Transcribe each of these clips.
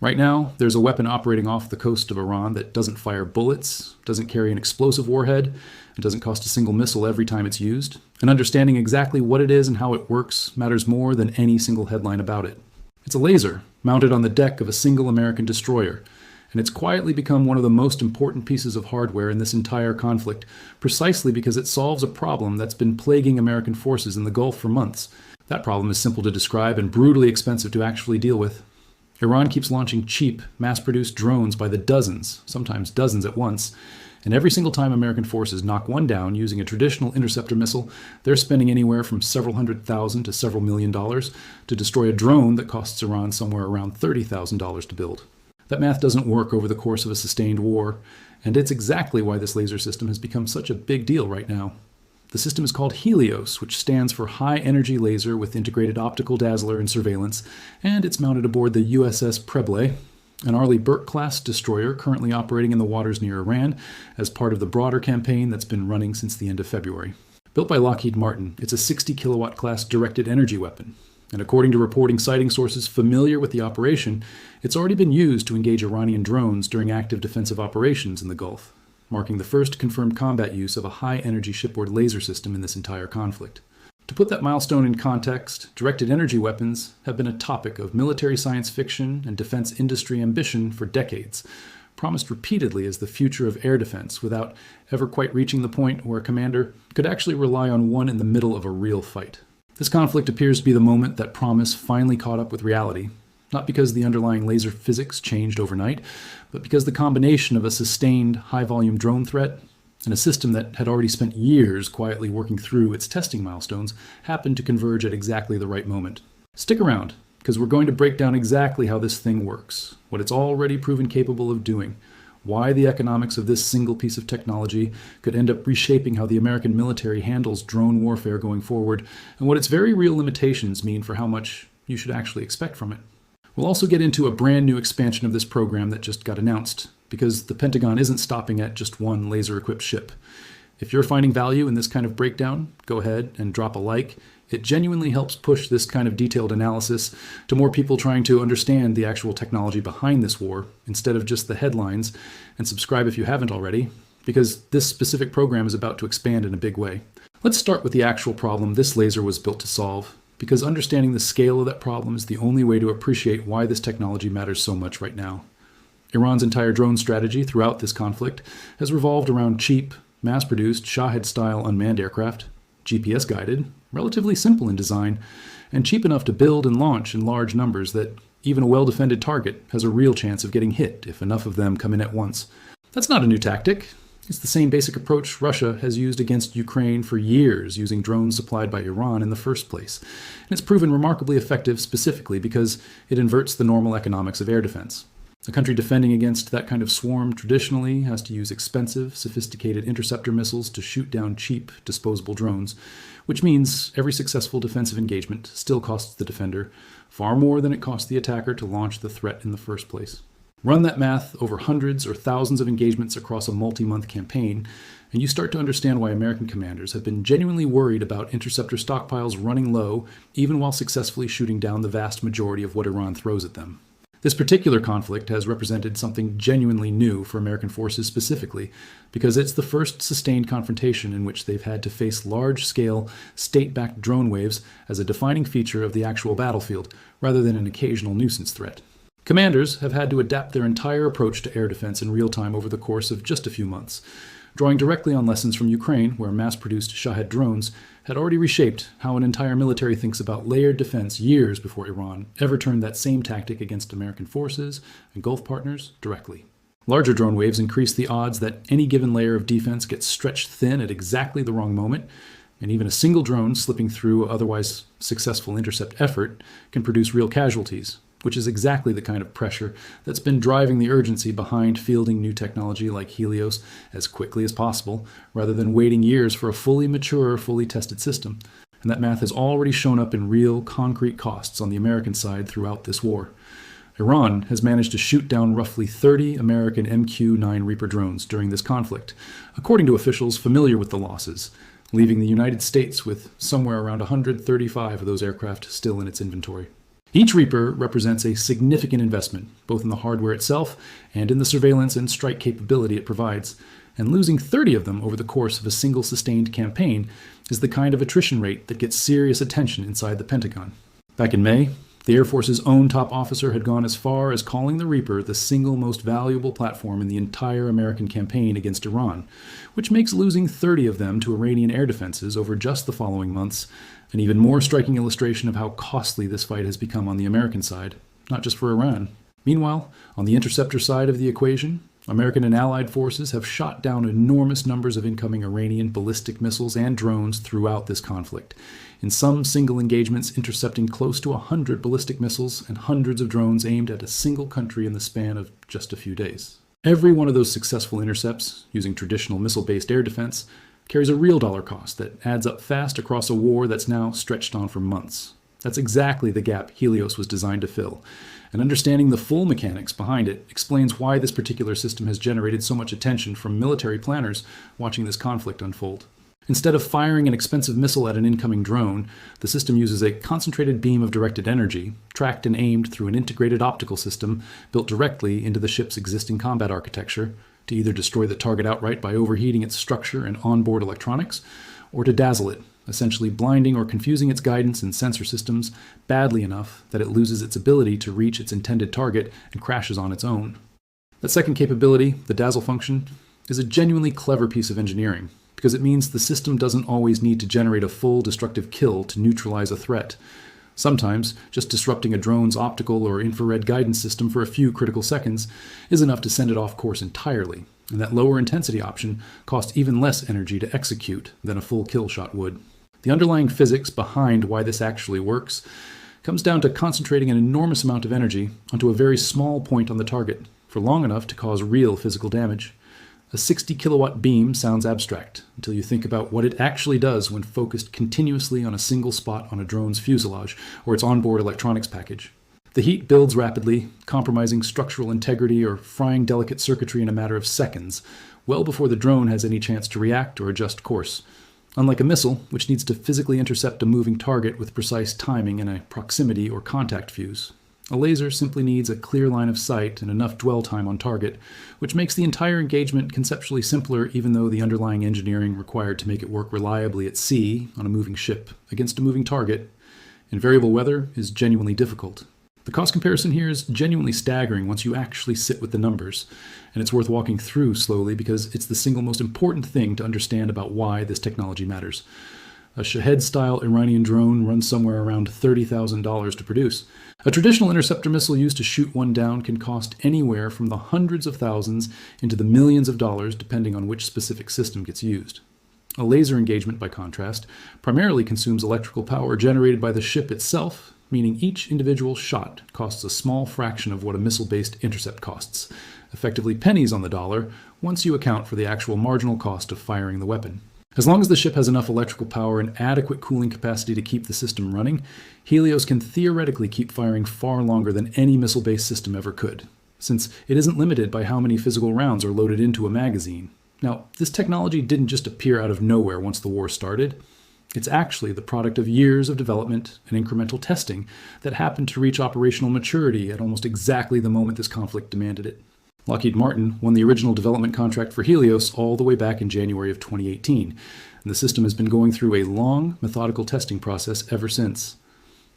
Right now, there's a weapon operating off the coast of Iran that doesn't fire bullets, doesn't carry an explosive warhead, and doesn't cost a single missile every time it's used. And understanding exactly what it is and how it works matters more than any single headline about it. It's a laser mounted on the deck of a single American destroyer, and it's quietly become one of the most important pieces of hardware in this entire conflict, precisely because it solves a problem that's been plaguing American forces in the Gulf for months. That problem is simple to describe and brutally expensive to actually deal with. Iran keeps launching cheap, mass-produced drones by the dozens, sometimes dozens at once, and every single time American forces knock one down using a traditional interceptor missile, they're spending anywhere from several $100,000 to several $1 million to destroy a drone that costs Iran somewhere around $30,000 to build. That math doesn't work over the course of a sustained war, and it's exactly why this laser system has become such a big deal right now. The system is called HELIOS, which stands for High Energy Laser with Integrated Optical Dazzler and Surveillance, and it's mounted aboard the USS Preble, an Arleigh Burke-class destroyer currently operating in the waters near Iran as part of the broader campaign that's been running since the end of February. Built by Lockheed Martin, it's a 60-kilowatt class directed energy weapon, and according to reporting citing sources familiar with the operation, it's already been used to engage Iranian drones during active defensive operations in the Gulf, marking the first confirmed combat use of a high-energy shipboard laser system in this entire conflict. To put that milestone in context, directed energy weapons have been a topic of military science fiction and defense industry ambition for decades, promised repeatedly as the future of air defense without ever quite reaching the point where a commander could actually rely on one in the middle of a real fight. This conflict appears to be the moment that promise finally caught up with reality, not because the underlying laser physics changed overnight, but because the combination of a sustained, high-volume drone threat and a system that had already spent years quietly working through its testing milestones happened to converge at exactly the right moment. Stick around, because we're going to break down exactly how this thing works, what it's already proven capable of doing, why the economics of this single piece of technology could end up reshaping how the American military handles drone warfare going forward, and what its very real limitations mean for how much you should actually expect from it. We'll also get into a brand new expansion of this program that just got announced, because the Pentagon isn't stopping at just one laser-equipped ship. If you're finding value in this kind of breakdown, go ahead and drop a like. It genuinely helps push this kind of detailed analysis to more people trying to understand the actual technology behind this war, instead of just the headlines, and subscribe if you haven't already, because this specific program is about to expand in a big way. Let's start with the actual problem this laser was built to solve, because understanding the scale of that problem is the only way to appreciate why this technology matters so much right now. Iran's entire drone strategy throughout this conflict has revolved around cheap, mass-produced, Shahed-style unmanned aircraft, GPS-guided, relatively simple in design, and cheap enough to build and launch in large numbers that even a well-defended target has a real chance of getting hit if enough of them come in at once. That's not a new tactic. It's the same basic approach Russia has used against Ukraine for years, using drones supplied by Iran in the first place. And it's proven remarkably effective specifically because it inverts the normal economics of air defense. A country defending against that kind of swarm traditionally has to use expensive, sophisticated interceptor missiles to shoot down cheap, disposable drones, which means every successful defensive engagement still costs the defender far more than it costs the attacker to launch the threat in the first place. Run that math over hundreds or thousands of engagements across a multi-month campaign, and you start to understand why American commanders have been genuinely worried about interceptor stockpiles running low, even while successfully shooting down the vast majority of what Iran throws at them. This particular conflict has represented something genuinely new for American forces specifically, because it's the first sustained confrontation in which they've had to face large-scale, state-backed drone waves as a defining feature of the actual battlefield, rather than an occasional nuisance threat. Commanders have had to adapt their entire approach to air defense in real time over the course of just a few months, drawing directly on lessons from Ukraine, where mass-produced Shahed drones had already reshaped how an entire military thinks about layered defense years before Iran ever turned that same tactic against American forces and Gulf partners directly. Larger drone waves increase the odds that any given layer of defense gets stretched thin at exactly the wrong moment, and even a single drone slipping through an otherwise successful intercept effort can produce real casualties, which is exactly the kind of pressure that's been driving the urgency behind fielding new technology like HELIOS as quickly as possible, rather than waiting years for a fully mature, fully tested system. And that math has already shown up in real, concrete costs on the American side throughout this war. Iran has managed to shoot down roughly 30 American MQ-9 Reaper drones during this conflict, according to officials familiar with the losses, leaving the United States with somewhere around 135 of those aircraft still in its inventory. Each Reaper represents a significant investment, both in the hardware itself and in the surveillance and strike capability it provides, and losing 30 of them over the course of a single sustained campaign is the kind of attrition rate that gets serious attention inside the Pentagon. Back in May, the Air Force's own top officer had gone as far as calling the Reaper the single most valuable platform in the entire American campaign against Iran, which makes losing 30 of them to Iranian air defenses over just the following months an even more striking illustration of how costly this fight has become on the American side, not just for Iran. Meanwhile, on the interceptor side of the equation, American and Allied forces have shot down enormous numbers of incoming Iranian ballistic missiles and drones throughout this conflict, in some single engagements intercepting close to 100 ballistic missiles and hundreds of drones aimed at a single country in the span of just a few days. Every one of those successful intercepts, using traditional missile-based air defense, carries a real dollar cost that adds up fast across a war that's now stretched on for months. That's exactly the gap HELIOS was designed to fill, and understanding the full mechanics behind it explains why this particular system has generated so much attention from military planners watching this conflict unfold. Instead of firing an expensive missile at an incoming drone, the system uses a concentrated beam of directed energy, tracked and aimed through an integrated optical system built directly into the ship's existing combat architecture, to either destroy the target outright by overheating its structure and onboard electronics, or to dazzle it, essentially blinding or confusing its guidance and sensor systems badly enough that it loses its ability to reach its intended target and crashes on its own. That second capability, the dazzle function, is a genuinely clever piece of engineering, because it means the system doesn't always need to generate a full destructive kill to neutralize a threat. Sometimes, just disrupting a drone's optical or infrared guidance system for a few critical seconds is enough to send it off course entirely, and that lower intensity option costs even less energy to execute than a full kill shot would. The underlying physics behind why this actually works comes down to concentrating an enormous amount of energy onto a very small point on the target for long enough to cause real physical damage. A 60 kilowatt beam sounds abstract until you think about what it actually does when focused continuously on a single spot on a drone's fuselage or its onboard electronics package. The heat builds rapidly, compromising structural integrity or frying delicate circuitry in a matter of seconds, well before the drone has any chance to react or adjust course. Unlike a missile, which needs to physically intercept a moving target with precise timing and a proximity or contact fuse, a laser simply needs a clear line of sight and enough dwell time on target, which makes the entire engagement conceptually simpler even though the underlying engineering required to make it work reliably at sea on a moving ship against a moving target in variable weather is genuinely difficult. The cost comparison here is genuinely staggering once you actually sit with the numbers, and it's worth walking through slowly because it's the single most important thing to understand about why this technology matters. A Shahed-style Iranian drone runs somewhere around $30,000 to produce. A traditional interceptor missile used to shoot one down can cost anywhere from the hundreds of thousands into the millions of dollars depending on which specific system gets used. A laser engagement, by contrast, primarily consumes electrical power generated by the ship itself, meaning each individual shot costs a small fraction of what a missile-based intercept costs, effectively pennies on the dollar once you account for the actual marginal cost of firing the weapon. As long as the ship has enough electrical power and adequate cooling capacity to keep the system running, HELIOS can theoretically keep firing far longer than any missile-based system ever could, since it isn't limited by how many physical rounds are loaded into a magazine. Now, this technology didn't just appear out of nowhere once the war started. It's actually the product of years of development and incremental testing that happened to reach operational maturity at almost exactly the moment this conflict demanded it. Lockheed Martin won the original development contract for HELIOS all the way back in January of 2018, and the system has been going through a long, methodical testing process ever since.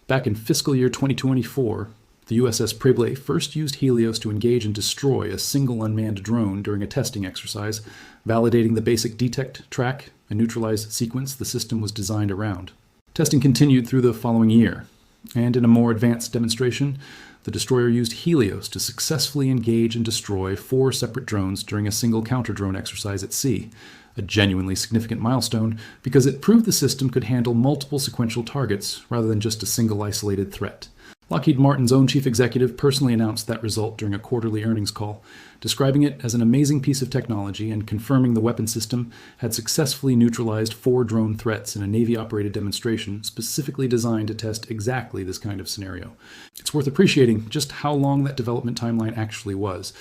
Back in fiscal year 2024, the USS Preble first used HELIOS to engage and destroy a single unmanned drone during a testing exercise, validating the basic detect, track, and neutralize sequence the system was designed around. Testing continued through the following year, and in a more advanced demonstration, the destroyer used HELIOS to successfully engage and destroy 4 separate drones during a single counter-drone exercise at sea, a genuinely significant milestone because it proved the system could handle multiple sequential targets rather than just a single isolated threat. Lockheed Martin's own chief executive personally announced that result during a quarterly earnings call, describing it as an amazing piece of technology and confirming the weapon system had successfully neutralized 4 drone threats in a Navy-operated demonstration specifically designed to test exactly this kind of scenario. It's worth appreciating just how long that development timeline actually was,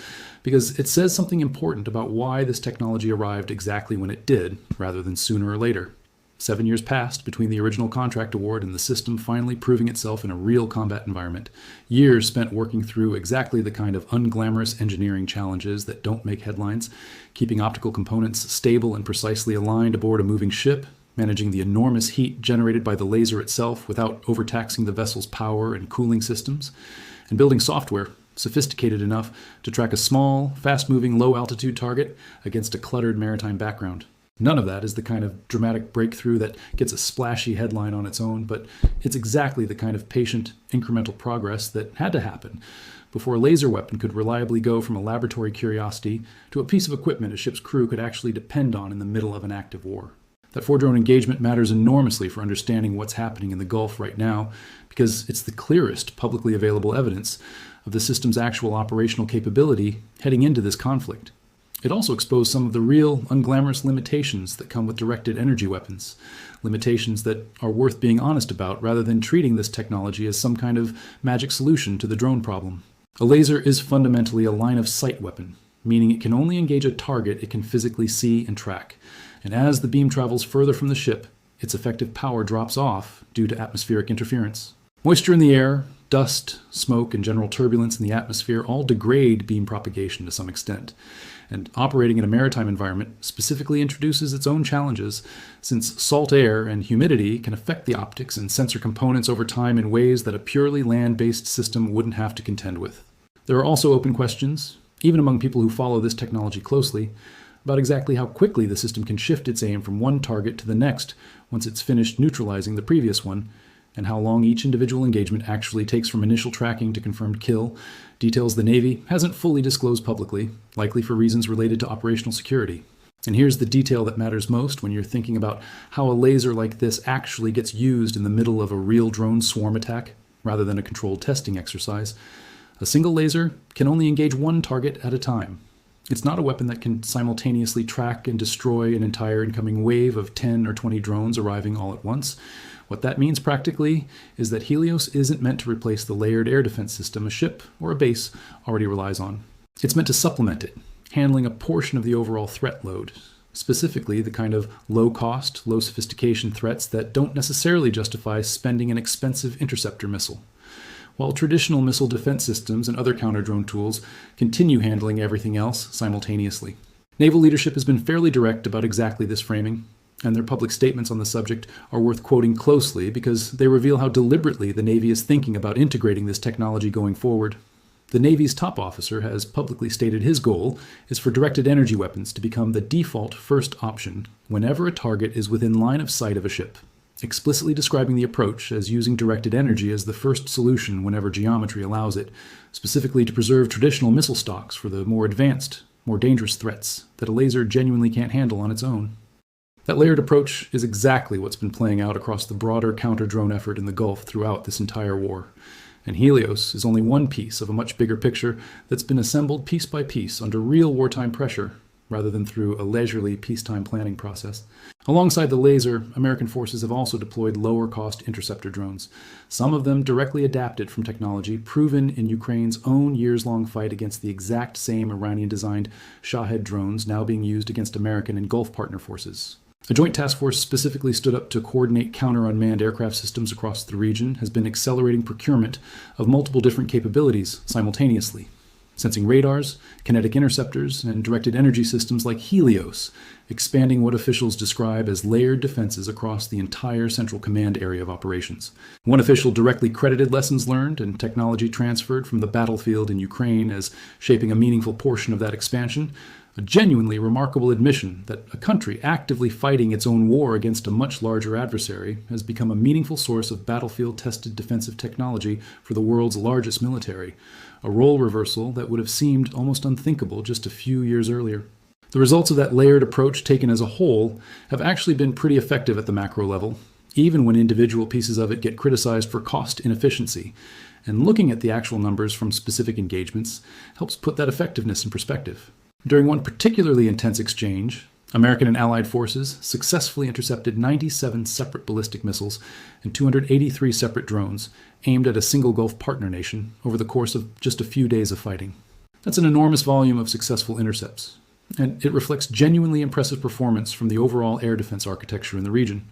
because it says something important about why this technology arrived exactly when it did, rather than sooner or later. 7 years passed between the original contract award and the system finally proving itself in a real combat environment. Years spent working through exactly the kind of unglamorous engineering challenges that don't make headlines, keeping optical components stable and precisely aligned aboard a moving ship, managing the enormous heat generated by the laser itself without overtaxing the vessel's power and cooling systems, and building software sophisticated enough to track a small, fast-moving, low-altitude target against a cluttered maritime background. None of that is the kind of dramatic breakthrough that gets a splashy headline on its own, but it's exactly the kind of patient, incremental progress that had to happen before a laser weapon could reliably go from a laboratory curiosity to a piece of equipment a ship's crew could actually depend on in the middle of an active war. That four-drone engagement matters enormously for understanding what's happening in the Gulf right now, because it's the clearest publicly available evidence of the system's actual operational capability heading into this conflict. It also exposed some of the real, unglamorous limitations that come with directed energy weapons, limitations that are worth being honest about rather than treating this technology as some kind of magic solution to the drone problem. A laser is fundamentally a line-of-sight weapon, meaning it can only engage a target it can physically see and track. And as the beam travels further from the ship, its effective power drops off due to atmospheric interference. Moisture in the air, dust, smoke, and general turbulence in the atmosphere all degrade beam propagation to some extent. And operating in a maritime environment specifically introduces its own challenges, since salt air and humidity can affect the optics and sensor components over time in ways that a purely land-based system wouldn't have to contend with. There are also open questions, even among people who follow this technology closely, about exactly how quickly the system can shift its aim from one target to the next once it's finished neutralizing the previous one, and how long each individual engagement actually takes from initial tracking to confirmed kill, details the Navy hasn't fully disclosed publicly, likely for reasons related to operational security. And here's the detail that matters most when you're thinking about how a laser like this actually gets used in the middle of a real drone swarm attack, rather than a controlled testing exercise. A single laser can only engage one target at a time. It's not a weapon that can simultaneously track and destroy an entire incoming wave of 10 or 20 drones arriving all at once. What that means practically is that HELIOS isn't meant to replace the layered air defense system a ship or a base already relies on. It's meant to supplement it, handling a portion of the overall threat load, specifically the kind of low-cost, low-sophistication threats that don't necessarily justify spending an expensive interceptor missile, while traditional missile defense systems and other counter-drone tools continue handling everything else simultaneously. Naval leadership has been fairly direct about exactly this framing, and their public statements on the subject are worth quoting closely because they reveal how deliberately the Navy is thinking about integrating this technology going forward. The Navy's top officer has publicly stated his goal is for directed energy weapons to become the default first option whenever a target is within line of sight of a ship, explicitly describing the approach as using directed energy as the first solution whenever geometry allows it, specifically to preserve traditional missile stocks for the more advanced, more dangerous threats that a laser genuinely can't handle on its own. That layered approach is exactly what's been playing out across the broader counter-drone effort in the Gulf throughout this entire war. And HELIOS is only one piece of a much bigger picture that's been assembled piece by piece under real wartime pressure, rather than through a leisurely peacetime planning process. Alongside the laser, American forces have also deployed lower-cost interceptor drones, some of them directly adapted from technology proven in Ukraine's own years-long fight against the exact same Iranian-designed Shahed drones now being used against American and Gulf partner forces. A joint task force specifically stood up to coordinate counter-unmanned aircraft systems across the region has been accelerating procurement of multiple different capabilities simultaneously. Sensing radars, kinetic interceptors, and directed energy systems like HELIOS, expanding what officials describe as layered defenses across the entire Central Command area of operations. One official directly credited lessons learned and technology transferred from the battlefield in Ukraine as shaping a meaningful portion of that expansion, a genuinely remarkable admission that a country actively fighting its own war against a much larger adversary has become a meaningful source of battlefield-tested defensive technology for the world's largest military, a role reversal that would have seemed almost unthinkable just a few years earlier. The results of that layered approach taken as a whole have actually been pretty effective at the macro level, even when individual pieces of it get criticized for cost inefficiency. And looking at the actual numbers from specific engagements helps put that effectiveness in perspective. During one particularly intense exchange, American and Allied forces successfully intercepted 97 separate ballistic missiles and 283 separate drones aimed at a single Gulf partner nation over the course of just a few days of fighting. That's an enormous volume of successful intercepts, and it reflects genuinely impressive performance from the overall air defense architecture in the region.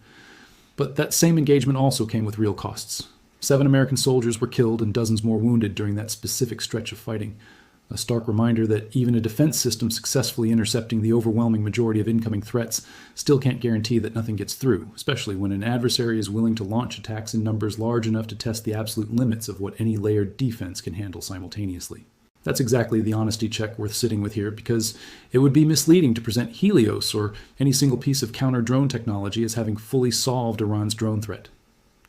But that same engagement also came with real costs. 7 American soldiers were killed and dozens more wounded during that specific stretch of fighting. A stark reminder that even a defense system successfully intercepting the overwhelming majority of incoming threats still can't guarantee that nothing gets through, especially when an adversary is willing to launch attacks in numbers large enough to test the absolute limits of what any layered defense can handle simultaneously. That's exactly the honesty check worth sitting with here, because it would be misleading to present HELIOS or any single piece of counter-drone technology as having fully solved Iran's drone threat.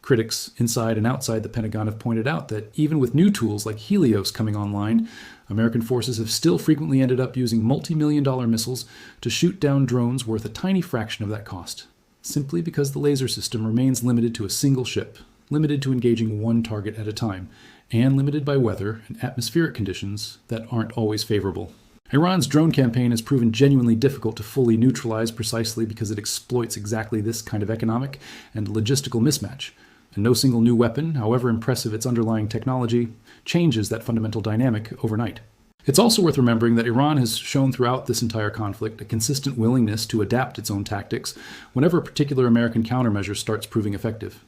Critics inside and outside the Pentagon have pointed out that even with new tools like HELIOS coming online, American forces have still frequently ended up using multi-million-dollar missiles to shoot down drones worth a tiny fraction of that cost, simply because the laser system remains limited to a single ship, limited to engaging one target at a time, and limited by weather and atmospheric conditions that aren't always favorable. Iran's drone campaign has proven genuinely difficult to fully neutralize precisely because it exploits exactly this kind of economic and logistical mismatch. And no single new weapon, however impressive its underlying technology, changes that fundamental dynamic overnight. It's also worth remembering that Iran has shown throughout this entire conflict a consistent willingness to adapt its own tactics whenever a particular American countermeasure starts proving effective.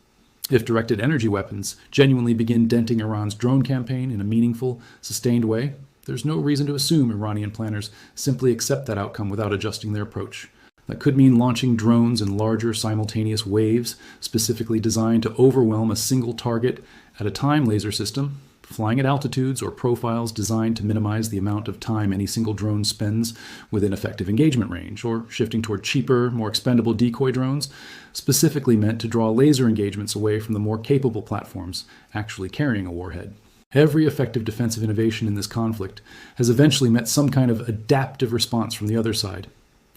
If directed energy weapons genuinely begin denting Iran's drone campaign in a meaningful, sustained way, there's no reason to assume Iranian planners simply accept that outcome without adjusting their approach. That could mean launching drones in larger simultaneous waves, specifically designed to overwhelm a single target at a time laser system, flying at altitudes or profiles designed to minimize the amount of time any single drone spends within effective engagement range, or shifting toward cheaper, more expendable decoy drones, specifically meant to draw laser engagements away from the more capable platforms actually carrying a warhead. Every effective defensive innovation in this conflict has eventually met some kind of adaptive response from the other side.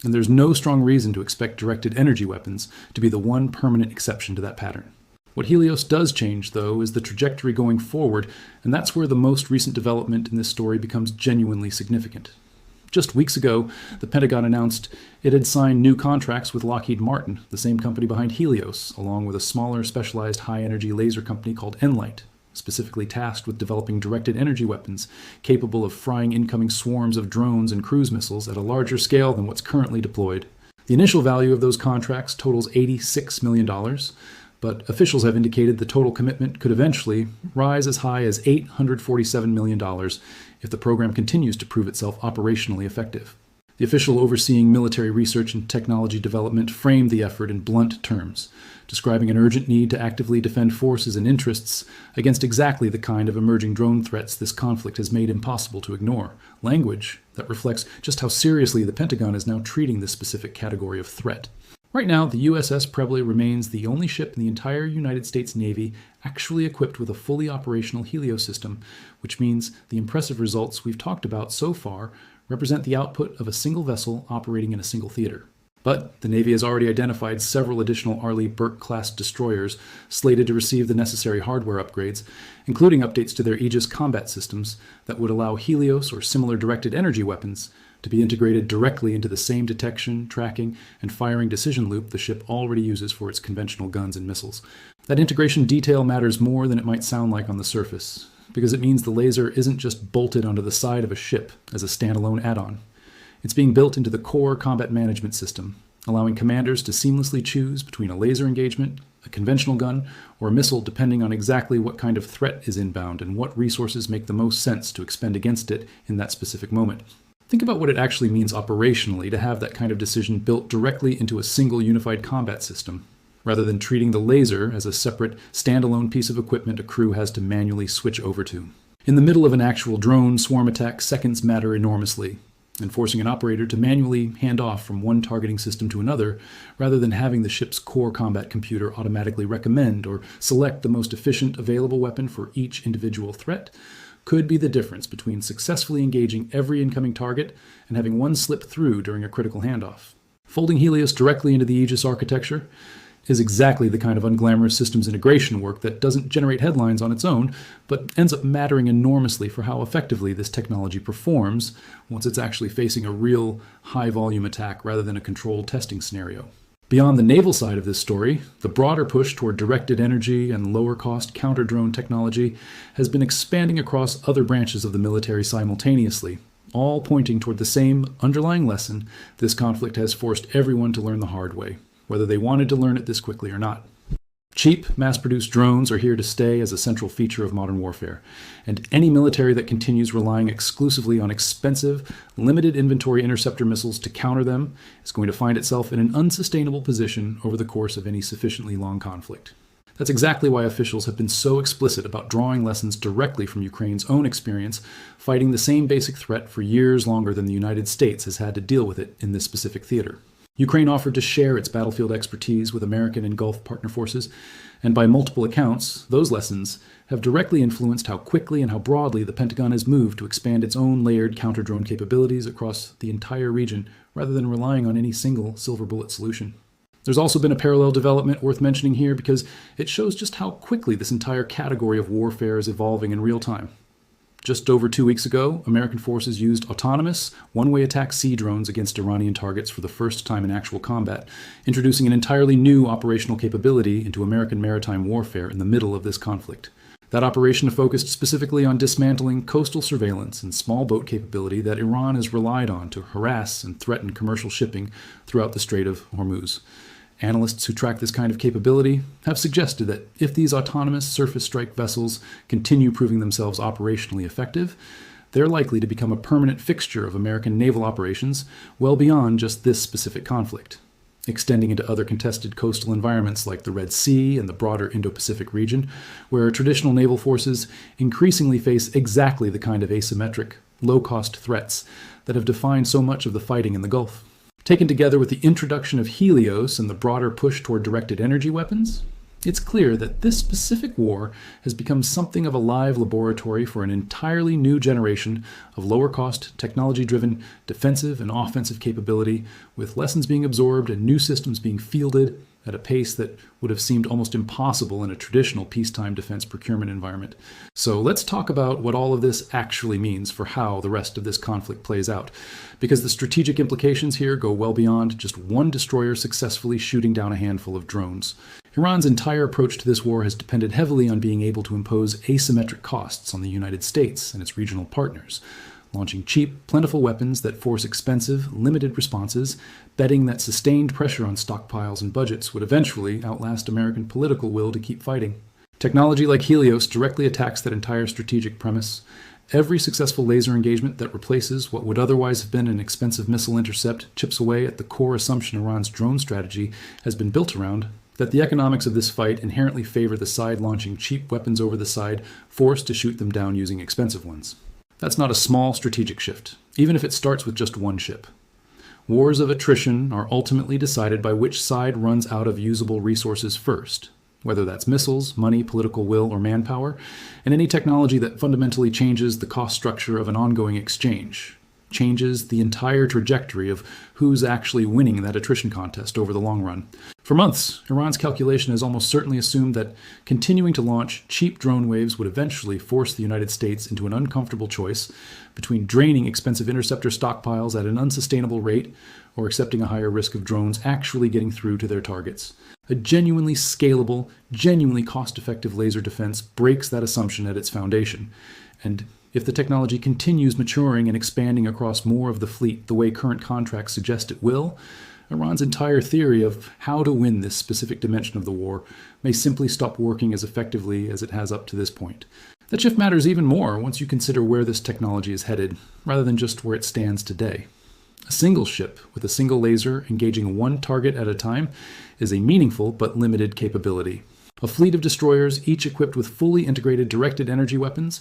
And there's no strong reason to expect directed energy weapons to be the one permanent exception to that pattern. What HELIOS does change, though, is the trajectory going forward, and that's where the most recent development in this story becomes genuinely significant. Just weeks ago, the Pentagon announced it had signed new contracts with Lockheed Martin, the same company behind HELIOS, along with a smaller specialized high-energy laser company called Enlight, specifically tasked with developing directed energy weapons capable of frying incoming swarms of drones and cruise missiles at a larger scale than what's currently deployed. The initial value of those contracts totals $86 million, but officials have indicated the total commitment could eventually rise as high as $847 million if the program continues to prove itself operationally effective. The official overseeing military research and technology development framed the effort in blunt terms, describing an urgent need to actively defend forces and interests against exactly the kind of emerging drone threats this conflict has made impossible to ignore, language that reflects just how seriously the Pentagon is now treating this specific category of threat. Right now, the USS Preble remains the only ship in the entire United States Navy actually equipped with a fully operational HELIOS system, which means the impressive results we've talked about so far represent the output of a single vessel operating in a single theater. But the Navy has already identified several additional Arleigh Burke-class destroyers slated to receive the necessary hardware upgrades, including updates to their Aegis combat systems that would allow HELIOS or similar directed energy weapons to be integrated directly into the same detection, tracking, and firing decision loop the ship already uses for its conventional guns and missiles. That integration detail matters more than it might sound like on the surface, because it means the laser isn't just bolted onto the side of a ship as a standalone add-on. It's being built into the core combat management system, allowing commanders to seamlessly choose between a laser engagement, a conventional gun, or a missile depending on exactly what kind of threat is inbound and what resources make the most sense to expend against it in that specific moment. Think about what it actually means operationally to have that kind of decision built directly into a single unified combat system, rather than treating the laser as a separate, standalone piece of equipment a crew has to manually switch over to. In the middle of an actual drone swarm attack, seconds matter enormously, and forcing an operator to manually hand off from one targeting system to another, rather than having the ship's core combat computer automatically recommend or select the most efficient available weapon for each individual threat, could be the difference between successfully engaging every incoming target and having one slip through during a critical handoff. Folding HELIOS directly into the Aegis architecture is exactly the kind of unglamorous systems integration work that doesn't generate headlines on its own, but ends up mattering enormously for how effectively this technology performs once it's actually facing a real high-volume attack rather than a controlled testing scenario. Beyond the naval side of this story, the broader push toward directed energy and lower-cost counter-drone technology has been expanding across other branches of the military simultaneously, all pointing toward the same underlying lesson this conflict has forced everyone to learn the hard way, whether they wanted to learn it this quickly or not. Cheap, mass-produced drones are here to stay as a central feature of modern warfare, and any military that continues relying exclusively on expensive, limited inventory interceptor missiles to counter them is going to find itself in an unsustainable position over the course of any sufficiently long conflict. That's exactly why officials have been so explicit about drawing lessons directly from Ukraine's own experience fighting the same basic threat for years longer than the United States has had to deal with it in this specific theater. Ukraine offered to share its battlefield expertise with American and Gulf partner forces, and by multiple accounts, those lessons have directly influenced how quickly and how broadly the Pentagon has moved to expand its own layered counter-drone capabilities across the entire region, rather than relying on any single silver bullet solution. There's also been a parallel development worth mentioning here because it shows just how quickly this entire category of warfare is evolving in real time. Just over 2 weeks ago, American forces used autonomous, one-way attack sea drones against Iranian targets for the first time in actual combat, introducing an entirely new operational capability into American maritime warfare in the middle of this conflict. That operation focused specifically on dismantling coastal surveillance and small boat capability that Iran has relied on to harass and threaten commercial shipping throughout the Strait of Hormuz. Analysts who track this kind of capability have suggested that if these autonomous surface strike vessels continue proving themselves operationally effective, they're likely to become a permanent fixture of American naval operations well beyond just this specific conflict, extending into other contested coastal environments like the Red Sea and the broader Indo-Pacific region, where traditional naval forces increasingly face exactly the kind of asymmetric, low-cost threats that have defined so much of the fighting in the Gulf. Taken together with the introduction of HELIOS and the broader push toward directed energy weapons, it's clear that this specific war has become something of a live laboratory for an entirely new generation of lower-cost, technology-driven defensive and offensive capability, with lessons being absorbed and new systems being fielded at a pace that would have seemed almost impossible in a traditional peacetime defense procurement environment. So let's talk about what all of this actually means for how the rest of this conflict plays out, because the strategic implications here go well beyond just one destroyer successfully shooting down a handful of drones. Iran's entire approach to this war has depended heavily on being able to impose asymmetric costs on the United States and its regional partners, launching cheap, plentiful weapons that force expensive, limited responses, betting that sustained pressure on stockpiles and budgets would eventually outlast American political will to keep fighting. Technology like HELIOS directly attacks that entire strategic premise. Every successful laser engagement that replaces what would otherwise have been an expensive missile intercept chips away at the core assumption Iran's drone strategy has been built around, that the economics of this fight inherently favor the side launching cheap weapons over the side, forced to shoot them down using expensive ones. That's not a small strategic shift, even if it starts with just one ship. Wars of attrition are ultimately decided by which side runs out of usable resources first, whether that's missiles, money, political will, or manpower, and any technology that fundamentally changes the cost structure of an ongoing exchange, changes the entire trajectory of who's actually winning that attrition contest over the long run. For months, Iran's calculation has almost certainly assumed that continuing to launch cheap drone waves would eventually force the United States into an uncomfortable choice between draining expensive interceptor stockpiles at an unsustainable rate or accepting a higher risk of drones actually getting through to their targets. A genuinely scalable, genuinely cost-effective laser defense breaks that assumption at its foundation, and if the technology continues maturing and expanding across more of the fleet the way current contracts suggest it will, Iran's entire theory of how to win this specific dimension of the war may simply stop working as effectively as it has up to this point. That shift matters even more once you consider where this technology is headed, rather than just where it stands today. A single ship with a single laser engaging one target at a time is a meaningful but limited capability. A fleet of destroyers, each equipped with fully integrated directed energy weapons,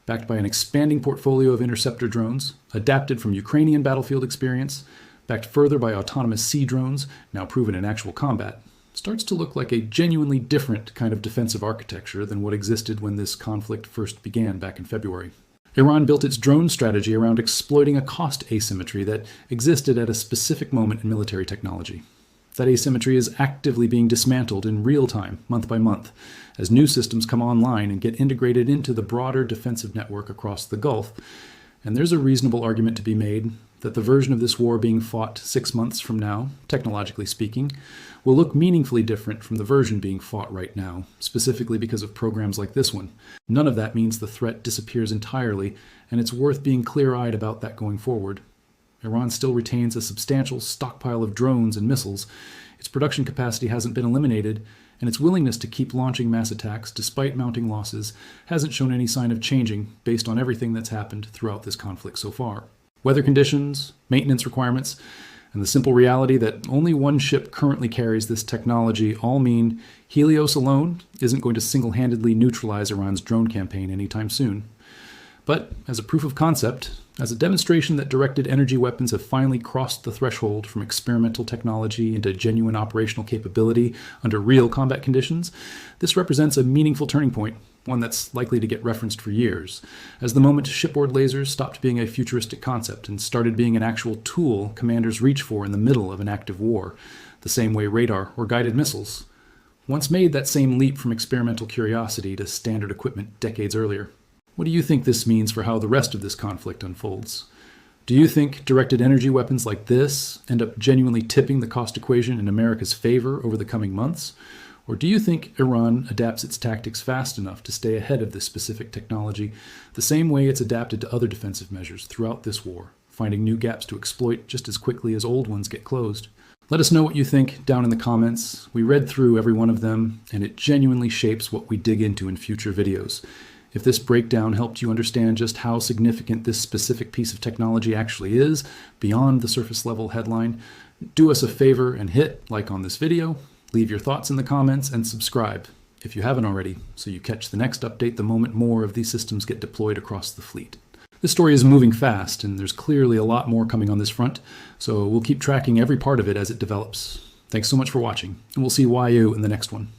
backed by an expanding portfolio of interceptor drones, adapted from Ukrainian battlefield experience, backed further by autonomous sea drones, now proven in actual combat, starts to look like a genuinely different kind of defensive architecture than what existed when this conflict first began back in February. Iran built its drone strategy around exploiting a cost asymmetry that existed at a specific moment in military technology. That asymmetry is actively being dismantled in real time, month by month, as new systems come online and get integrated into the broader defensive network across the Gulf. And there's a reasonable argument to be made that the version of this war being fought 6 months from now, technologically speaking, will look meaningfully different from the version being fought right now, specifically because of programs like this one. None of that means the threat disappears entirely, and it's worth being clear-eyed about that going forward. Iran still retains a substantial stockpile of drones and missiles. Its production capacity hasn't been eliminated, and its willingness to keep launching mass attacks despite mounting losses hasn't shown any sign of changing based on everything that's happened throughout this conflict so far. Weather conditions, maintenance requirements, and the simple reality that only one ship currently carries this technology all mean HELIOS alone isn't going to single-handedly neutralize Iran's drone campaign anytime soon. But as a proof of concept, as a demonstration that directed energy weapons have finally crossed the threshold from experimental technology into genuine operational capability under real combat conditions, this represents a meaningful turning point, one that's likely to get referenced for years, as the moment shipboard lasers stopped being a futuristic concept and started being an actual tool commanders reach for in the middle of an active war, the same way radar or guided missiles once made that same leap from experimental curiosity to standard equipment decades earlier. What do you think this means for how the rest of this conflict unfolds? Do you think directed energy weapons like this end up genuinely tipping the cost equation in America's favor over the coming months? Or do you think Iran adapts its tactics fast enough to stay ahead of this specific technology, the same way it's adapted to other defensive measures throughout this war, finding new gaps to exploit just as quickly as old ones get closed? Let us know what you think down in the comments. We read through every one of them, and it genuinely shapes what we dig into in future videos. If this breakdown helped you understand just how significant this specific piece of technology actually is, beyond the surface level headline, do us a favor and hit like on this video, leave your thoughts in the comments, and subscribe if you haven't already, so you catch the next update the moment more of these systems get deployed across the fleet. This story is moving fast, and there's clearly a lot more coming on this front, so we'll keep tracking every part of it as it develops. Thanks so much for watching, and we'll see you in the next one.